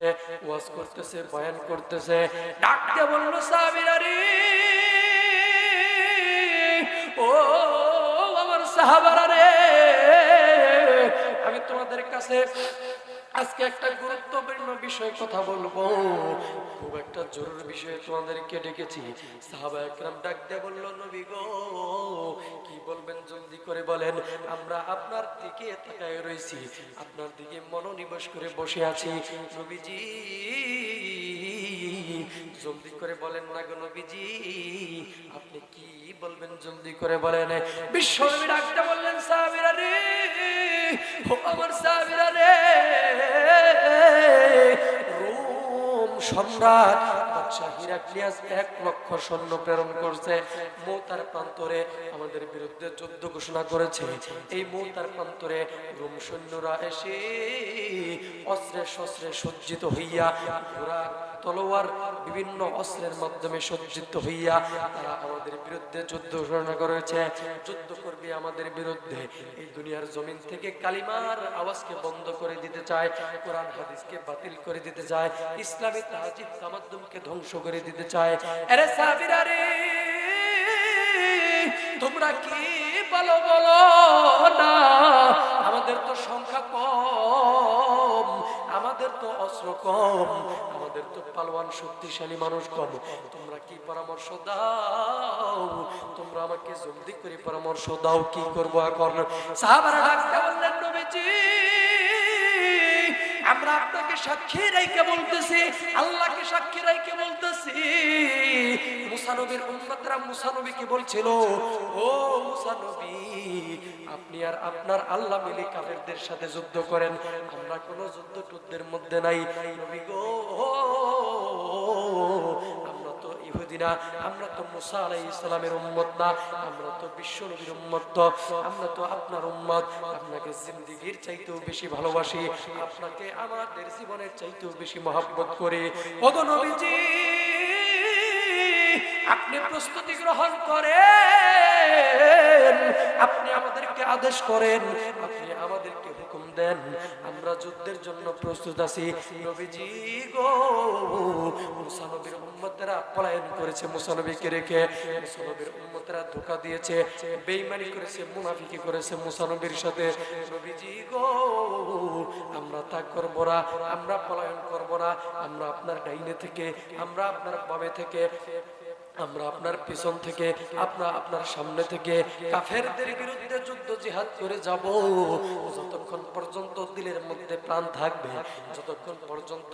ওয়াজ করতেছে, বয়ান করতেছে, ডাক দিয়ে বলল সাহাবীরা রে, ও আমার সাহাবারা রে, আমি তোমাদের কাছে আজকে একটা গুরুত্বপূর্ণ বিষয় কথা বলবো, খুব একটা জরুরি বিষয়ে তোমাদেরকে ডেকেছি। সাহাবা একরাম ডাক দিয়ে বলল, নবী গো কি বলবেন জলদি করে বলেন, আমরা আপনার দিকে তাকায় রয়েছি, আপনার দিকে মনোনিবেশ করে বসে আছি। নবীজি জলদি করে বলেন না গো নবীজি, আপনি কি বলবেন জলদি করে বলেন। বিশ্বনবী ডাকতে বললেন, সাহাবীরা রে, ও আমার সাহাবীরা রে, রোম সম্রাট বাদশা হিরাক্লিয়াস 1 লক্ষ সৈন্য প্রেরণ করছে, মৌতার প্রান্তরে আমাদের বিরুদ্ধে যুদ্ধ ঘোষণা করেছে। এই মৌতার প্রান্তরে রোম সৈন্যরা এসে অস্ত্রে শস্ত্রে সজ্জিত হইয়া, ঘোড়া তলোয়ার বিভিন্ন অস্ত্রের মাধ্যমে সজ্জিত হইয়া তারা আমাদের বিরুদ্ধে যুদ্ধ ঘোষণা করেছে, যুদ্ধ করবে আমাদের বিরুদ্ধে। এই দুনিয়ার জমিন থেকে কালিমার আওয়াজকে বন্ধ করে দিতে চায়, কোরআন হাদিসকে বাতিল করে দিতে চায়, ইসলামী তাহজিব তামাদ্দুমকে ধ্বংস করে দিতে চায়। আরে সাহাবীরা রে, তোমরা কি বলো বলো না, আমাদের তো সংখ্যা কম, আমাদের তো অস্ত্র কম, আমাদের তো পালোয়ান শক্তিশালী মানুষ কম, তোমরা কি পরামর্শ দাও, তোমরা আমাকে জলদি করে পরামর্শ দাও, কি করব এখন। সাহাবারা ডাকতে বললেন, নবীজি আমরা আপনাকে সাক্ষী রেখে বলতেছি, আল্লাহকে সাক্ষী রেখে বলতেছি, মুসা নবীর উম্মতরা মুসা নবীকে বলছিল, ও মুসা নবী, আপনি আর আপনার আল্লাহ মিলে কাফেরদের সাথে যুদ্ধ করেন, আমরা কোনো যুদ্ধ টুদ্ধের মধ্যে নাই। নবী গো, আমরা তো ইহুদি না, আমরা তো মুসা আলাইহিস সালামের উম্মত না, আমরা তো বিশ্ব নবীর উম্মত, আমরা তো আপনার উম্মত, আপনাকে জিন্দেগীর চাইতেও বেশি ভালোবাসি, আপনাকে আমাদের জীবনের চাইতেও বেশি মহব্বত করি। ওগো নবীজি, আপনি প্রস্তুতি গ্রহণ করেন, আপনি আমাদেরকে আদেশ করেন, আপনি আমাদেরকে হুকুম দেন, আমরা যুদ্ধের জন্য প্রস্তুত আছি। নবীজি গো, মুসা নবীর উম্মতেরা পলায়ন করেছে মুসা নবীকে রেখে, মুসা নবীর উম্মতেরা ধোঁকা দিয়েছে, বেঈমানি করেছে, মুনাফিকি করেছে মুসা নবীর সাথে। নবীজি গো, আমরা তা করব না, আমরা পলায়ন করব না, আমরা আপনার ডাইনে থেকে, আমরা আপনার বামে থেকে, আমরা আপনার পিছন থেকে, আপনার সামনে থেকে কাফেরদের বিরুদ্ধে যুদ্ধ জিহাদ করে যাব, যতক্ষণ পর্যন্ত দিলের মধ্যে প্রাণ থাকবে, যতক্ষণ পর্যন্ত